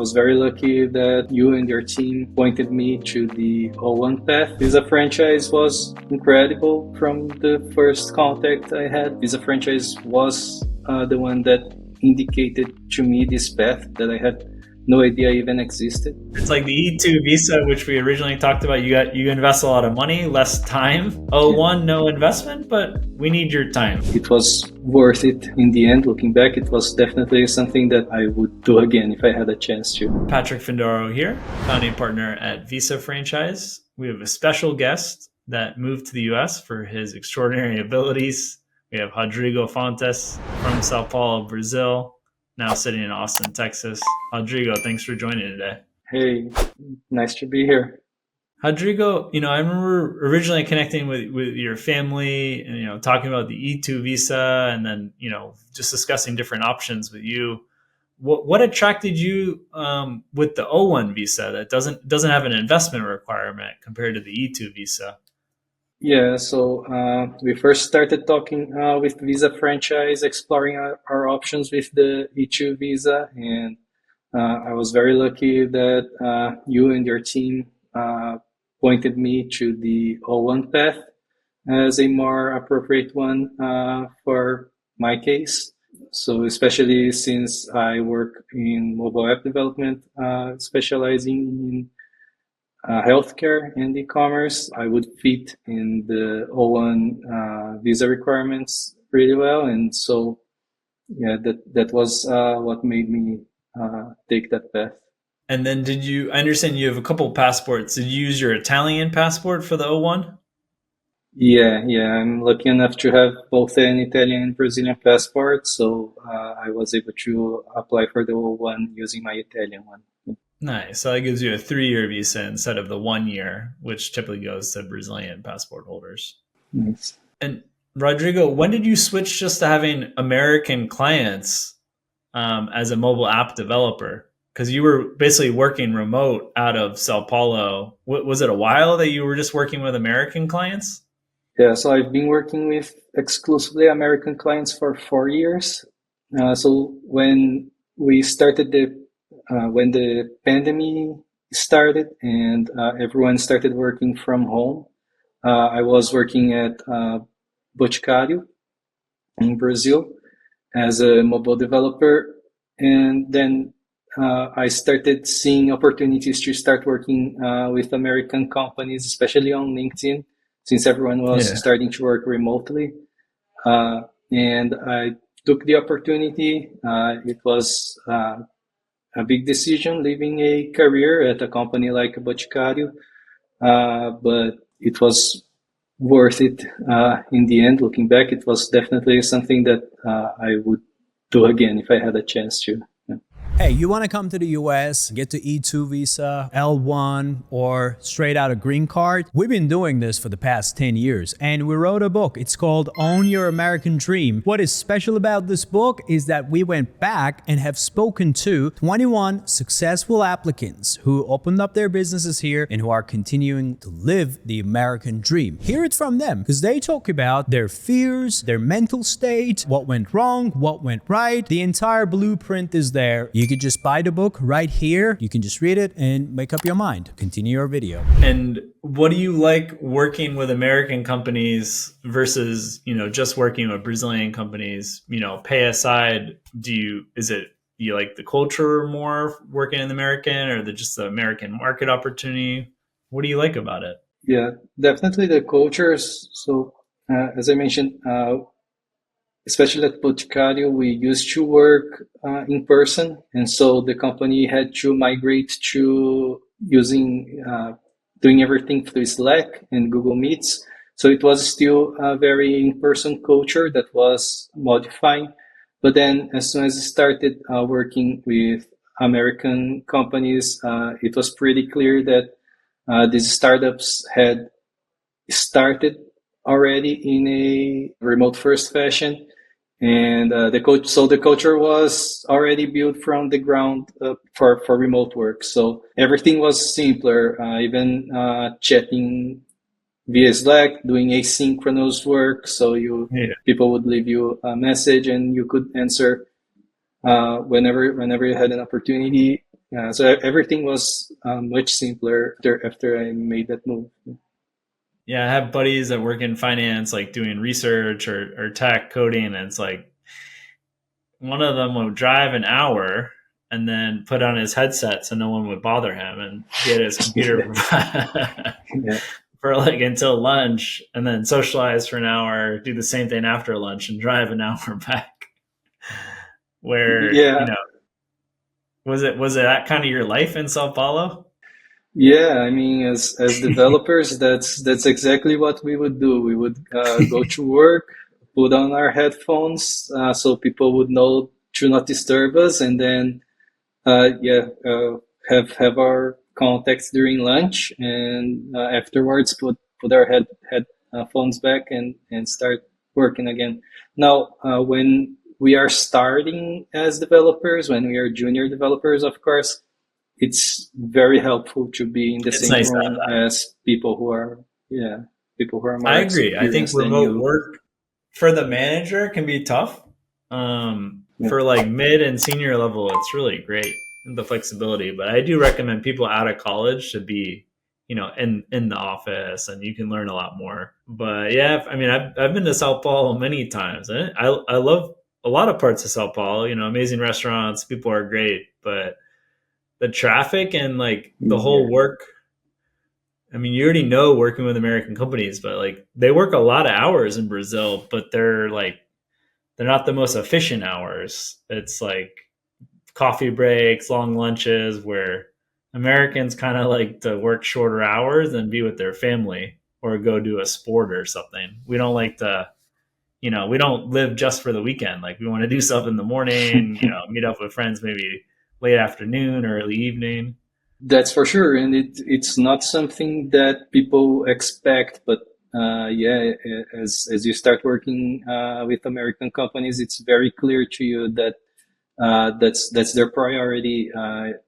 was very lucky that you and your team pointed me to the O-1 path. Visa Franchise was incredible from the first contact I had. Visa Franchise was the one that indicated to me this path that I had no idea even existed. It's like the E-2 visa, which we originally talked about. You invest a lot of money, less time. O-1, no investment, but we need your time. It was worth it in the end. Looking back, it was definitely something that I would do again if I had a chance to. Patrick Findaro here, founding partner at Visa Franchise. We have a special guest that moved to the US for his extraordinary abilities. We have Rodrigo Fontes from São Paulo, Brazil, now sitting in Austin, Texas. Rodrigo, thanks for joining today. Hey, nice to be here. Rodrigo, I remember originally connecting with your family and, talking about the E-2 visa and then, just discussing different options with you. What attracted you with the O-1 visa that doesn't have an investment requirement compared to the E-2 visa? Yeah, so we first started talking with Visa Franchise, exploring our options with the E-2 visa, and I was very lucky that you and your team pointed me to the O-1 path as a more appropriate one for my case. So especially since I work in mobile app development, specializing in healthcare and e-commerce, I would fit in the O-1 visa requirements really well. And so, yeah, that was what made me take that path. And then I understand you have a couple of passports. Did you use your Italian passport for the O-1? Yeah, I'm lucky enough to have both an Italian and Brazilian passport. So I was able to apply for the O-1 using my Italian one. Nice. So that gives you a 3-year visa instead of the 1 year, which typically goes to Brazilian passport holders. Nice. And Rodrigo, when did you switch just to having American clients as a mobile app developer? Because you were basically working remote out of Sao Paulo. Was it a while that you were just working with American clients? Yeah, so I've been working with exclusively American clients for 4 years. So when we started when the pandemic started and everyone started working from home, I was working at Boticário in Brazil as a mobile developer. And then I started seeing opportunities to start working with American companies, especially on LinkedIn, since everyone was starting to work remotely. And I took the opportunity. It was a big decision leaving a career at a company like Boticário, but it was worth it in the end. Looking back, it was definitely something that I would do again if I had a chance to. Yeah. Hey, you want to come to the US, get the E-2 visa, L1, or straight out a green card? We've been doing this for the past 10 years, and we wrote a book. It's called Own Your American Dream. What is special about this book is that we went back and have spoken to 21 successful applicants who opened up their businesses here and who are continuing to live the American dream. Hear it from them, because they talk about their fears, their mental state, what went wrong, what went right. The entire blueprint is there. You could just buy the book right here. You can just read it and make up your mind. Continue your video. And what do you like working with American companies versus, just working with Brazilian companies? Pay aside, do you like the culture more working in American or just the American market opportunity? What do you like about it? Yeah, definitely the cultures. So as I mentioned, especially at Boticário, we used to work in person. And so the company had to migrate to doing everything through Slack and Google Meets. So it was still a very in-person culture that was modifying. But then as soon as I started working with American companies, it was pretty clear that these startups had started already in a remote first fashion. And the culture was already built from the ground up for remote work. So everything was simpler, even chatting via Slack, doing asynchronous work. So people would leave you a message and you could answer whenever you had an opportunity. So everything was much simpler after I made that move. Yeah, I have buddies that work in finance, like doing research or tech coding, and it's like one of them would drive an hour and then put on his headset so no one would bother him and be at his computer Yeah. for like until lunch, and then socialize for an hour, do the same thing after lunch, and drive an hour back. Where, Yeah. was it that kind of your life in Sao Paulo? Yeah, I mean, as developers, that's exactly what we would do. We would go to work, put on our headphones, so people would know to not disturb us, and then have our contacts during lunch, and afterwards put our headphones back and start working again. Now, when we are starting as developers, when we are junior developers, of course, it's very helpful to be in the It's same nice to have room that. as people who are I more agree. I think experienced than remote you. work for the manager can be tough. Yeah. For like mid and senior level, it's really great, the flexibility. But I do recommend people out of college to be, in the office, and you can learn a lot more. But yeah, I mean, I've been to Sao Paulo many times, and I love a lot of parts of Sao Paulo. Amazing restaurants, people are great, but the traffic and like the whole Yeah. work. I mean, you already know working with American companies, but like they work a lot of hours in Brazil, but they're not the most efficient hours. It's like coffee breaks, long lunches, where Americans kind of like to work shorter hours and be with their family or go do a sport or something. We don't like to, we don't live just for the weekend. Like we want to do stuff in the morning, meet up with friends maybe late afternoon or early evening. That's for sure, and it's not something that people expect. But as you start working with American companies, it's very clear to you that that's their priority,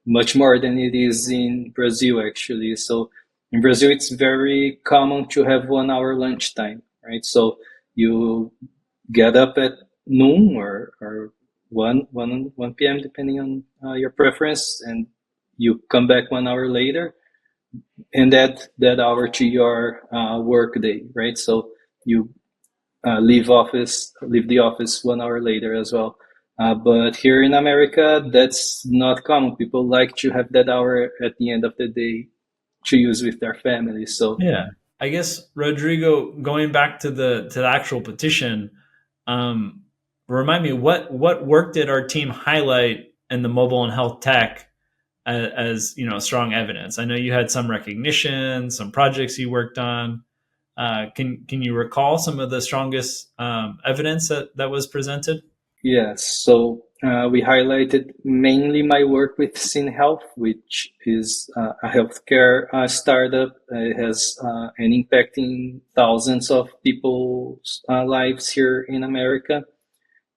much more than it is in Brazil, actually. So in Brazil, it's very common to have 1 hour lunchtime, right? So you get up at noon or 1 p.m. depending on your preference, and you come back 1 hour later, and that hour to your work day, right? So you leave the office 1 hour later as well. But here in America, that's not common. People like to have that hour at the end of the day to use with their families. So Yeah. I guess Rodrigo, going back to the actual petition, um, remind me what work did our team highlight in the mobile and health tech as strong evidence? I know you had some recognition, some projects you worked on. Can you recall some of the strongest evidence that was presented? yes, so we highlighted mainly my work with SynHealth, which is a healthcare startup. It has an impacting thousands of people's lives here in America.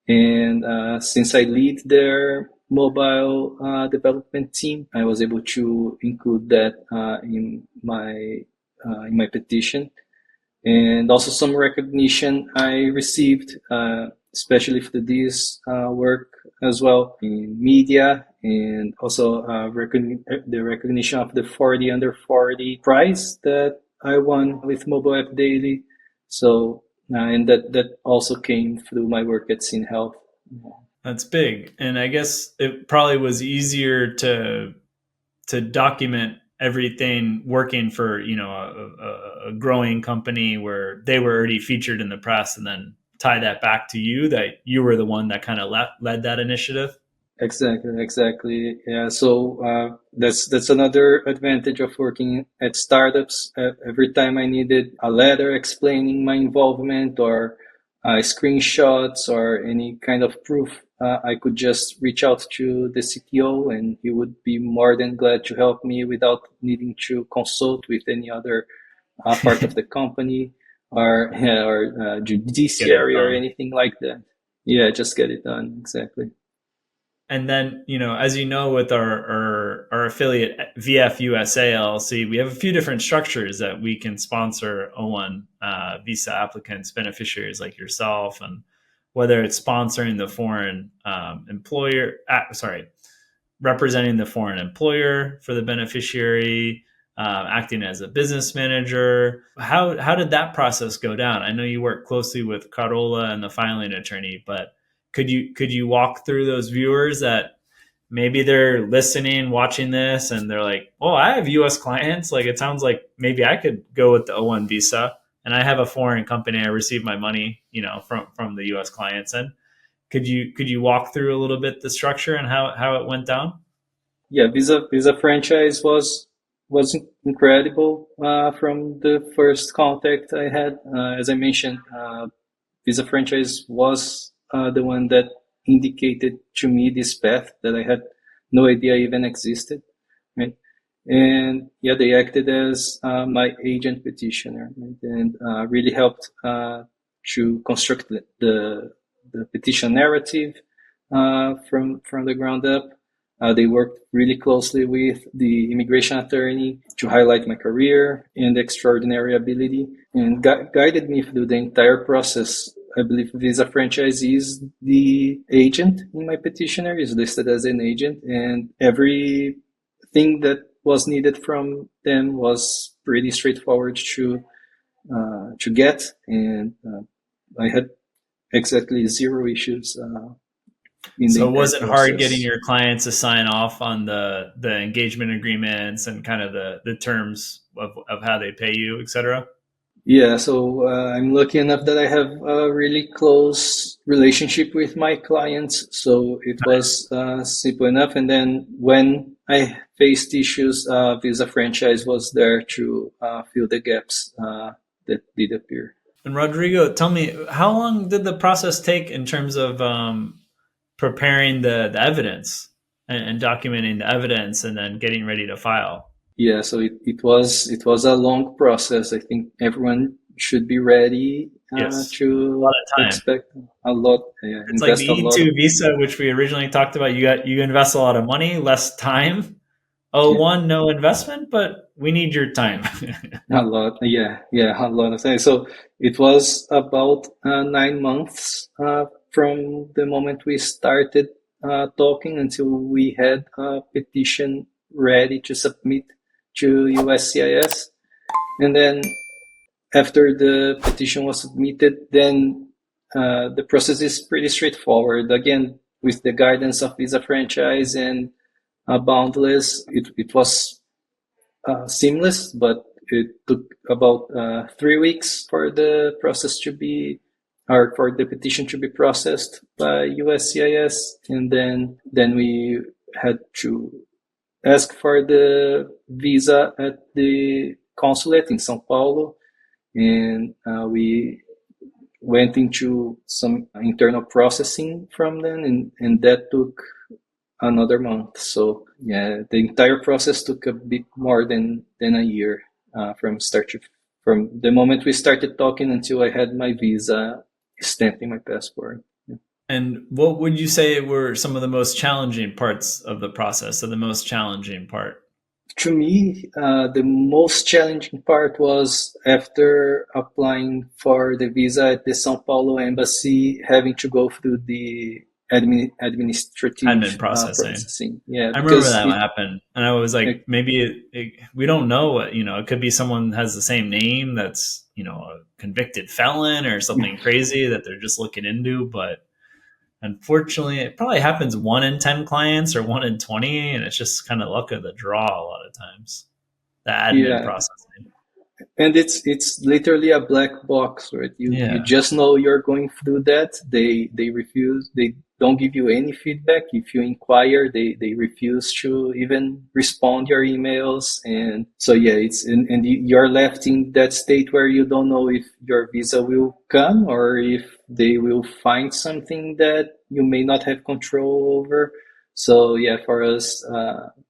And since I lead their mobile development team, I was able to include that in my petition, and also some recognition I received, especially for this work as well in media, and also the recognition of the 40 under 40 prize that I won with Mobile App Daily. So, and that also came through my work at SynHealth. That's big, and I guess it probably was easier to document everything working for a growing company where they were already featured in the press, and then tie that back to you that you were the one that kind of led that initiative. Exactly. Yeah. So that's another advantage of working at startups. Every time I needed a letter explaining my involvement or screenshots or any kind of proof, I could just reach out to the CTO, and he would be more than glad to help me without needing to consult with any other part of the company or Get it judiciary or done. anything like that. Yeah, just get it done. Exactly. And then, as you know, with our affiliate VF USA LLC, we have a few different structures that we can sponsor O-1 visa applicants, beneficiaries like yourself, and whether it's sponsoring the foreign employer, representing the foreign employer for the beneficiary, acting as a business manager. How did that process go down? I know you work closely with Carola and the filing attorney, but could you walk through those viewers that maybe they're listening, watching this, and they're like, "Oh, I have U.S. clients. Like, it sounds like maybe I could go with the O-1 visa, and I have a foreign company. I receive my money, from the U.S. clients." And could you walk through a little bit the structure and how it went down? Yeah, Visa franchise was incredible from the first contact I had. As I mentioned, Visa franchise was the one that indicated to me this path that I had no idea even existed, right? And yeah, they acted as my agent petitioner, right? And really helped to construct the petition narrative from the ground up. They worked really closely with the immigration attorney to highlight my career and extraordinary ability, and guided me through the entire process. I believe Visa franchise is the agent in my petitioner, is listed as an agent, and everything that was needed from them was pretty straightforward to get, and I had exactly zero issues. So it wasn't hard getting your clients to sign off on the engagement agreements and kind of the terms of how they pay you, et cetera? Yeah, so I'm lucky enough that I have a really close relationship with my clients. So it was simple enough. And then when I faced issues, Visa franchise was there to fill the gaps that did appear. And Rodrigo, tell me, how long did the process take in terms of preparing the evidence and documenting the evidence and then getting ready to file? Yeah, so it was a long process. I think everyone should be ready Yes. to A lot of time. expect a lot. Yeah, It's like the E-2 visa, which we originally talked about. You invest a lot of money, less time. O-1, no investment, but we need your time. A lot, yeah, a lot of time. So it was about 9 months from the moment we started talking until we had a petition ready to submit to USCIS. And then after the petition was submitted, then the process is pretty straightforward. Again, with the guidance of Visa franchise and Boundless, it was seamless, but it took about 3 weeks for the process to be, or for the petition to be processed by USCIS, and then we had to ask for the visa at the consulate in São Paulo, and we went into some internal processing from them, and that took another month. So yeah, the entire process took a bit more than a year from the moment we started talking until I had my visa stamped in my passport. Yeah. And what would you say were some of the most challenging parts of the process, or the most challenging part? To me, the most challenging part was after applying for the visa at the São Paulo embassy, having to go through the administrative Admin processing. Yeah, I remember that happened, and I was like, maybe we don't know what, it could be someone has the same name that's, a convicted felon or something crazy that they're just looking into. But unfortunately, it probably happens 1 in 10 clients or 1 in 20, and it's just kind of luck of the draw a lot of times, the admin processing. And it's literally a black box, right? You just know you're going through that. They refuse. They don't give you any feedback. If you inquire, they refuse to even respond your emails. And so yeah, and you're left in that state where you don't know if your visa will come or if they will find something that you may not have control over. So yeah, for us,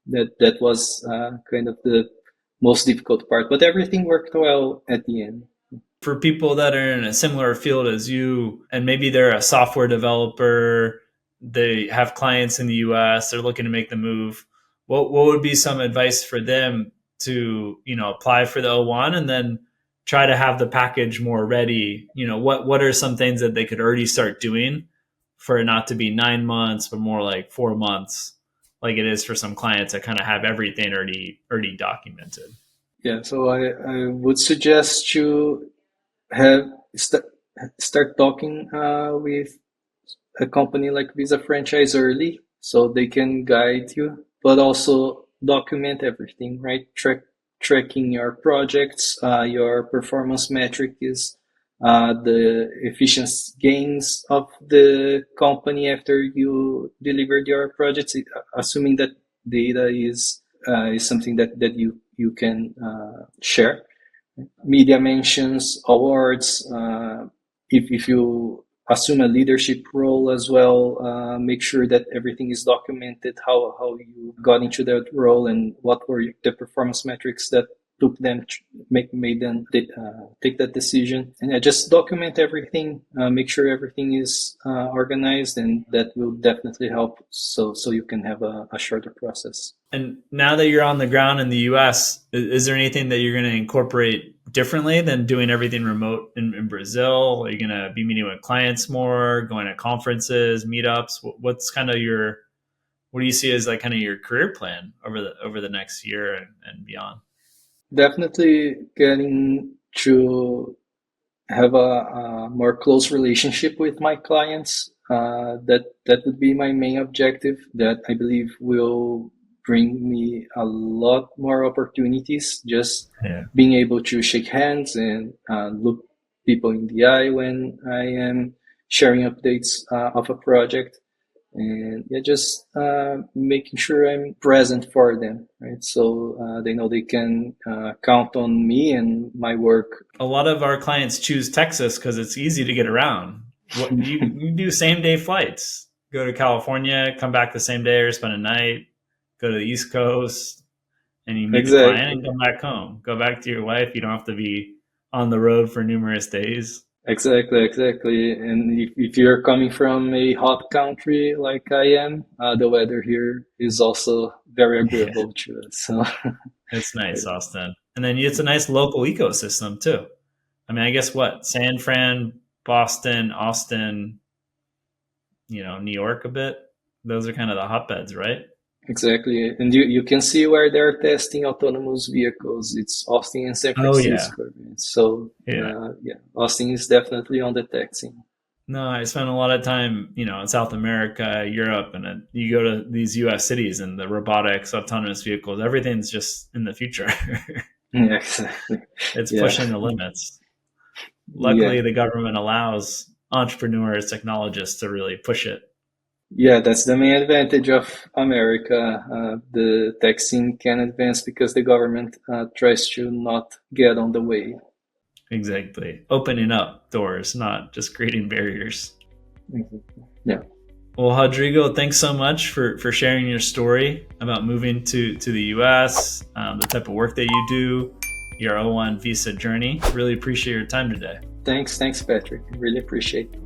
that was kind of the most difficult part, but everything worked well at the end. For people that are in a similar field as you, and maybe they're a software developer, they have clients in the US, they're looking to make the move, what would be some advice for them to, apply for the O-1 and then try to have the package more ready? What are some things that they could already start doing for it not to be 9 months, but more like 4 months like it is for some clients that kind of have everything already documented. Yeah, so I would suggest you have start talking with a company like Visa Franchise early so they can guide you, but also document everything, right? Tracking your projects, your performance metric is the efficiency gains of the company after you delivered your projects, assuming that data is something that you can share. Media mentions, awards, if you assume a leadership role as well, make sure that everything is documented, how you got into that role and what were the performance metrics that took them made them take that decision. And just document everything, make sure everything is organized, and that will definitely help so you can have a shorter process. And now that you're on the ground in the US, is there anything that you're going to incorporate differently than doing everything remote in Brazil? Are you going to be meeting with clients more, going to conferences, meetups? What's kind of what do you see as like kind of your career plan over the next year and beyond? Definitely getting to have a more close relationship with my clients. That would be my main objective. That I believe will bring me a lot more opportunities. Just being able to shake hands and look people in the eye when I am sharing updates of a project. And just making sure I'm present for them, right? So they know they can count on me and my work. A lot of our clients choose Texas because it's easy to get around. You do same day flights. Go to California, come back the same day or spend a night. Go to the East Coast, and you meet the client and come back home. Go back to your wife. You don't have to be on the road for numerous days. Exactly. And if you're coming from a hot country like I am, the weather here is also very agreeable to us. So it's nice, Austin. And then it's a nice local ecosystem too. I mean, I guess San Fran, Boston, Austin, New York a bit. Those are kind of the hotbeds, right? Exactly. And you can see where they're testing autonomous vehicles. It's Austin and San Francisco. Oh, yeah. So, Austin is definitely on the tech scene. No, I spent a lot of time, in South America, Europe, and you go to these U.S. cities and the robotics, autonomous vehicles, everything's just in the future. Yeah, exactly. It's pushing the limits. Luckily, the government allows entrepreneurs, technologists to really push it. Yeah, that's the main advantage of America. The tech scene can advance because the government tries to not get on the way. Exactly. Opening up doors, not just creating barriers. Exactly. Yeah. Well, Rodrigo, thanks so much for sharing your story about moving to the U.S., the type of work that you do, your O-1 visa journey. Really appreciate your time today. Thanks, Patrick. Really appreciate it.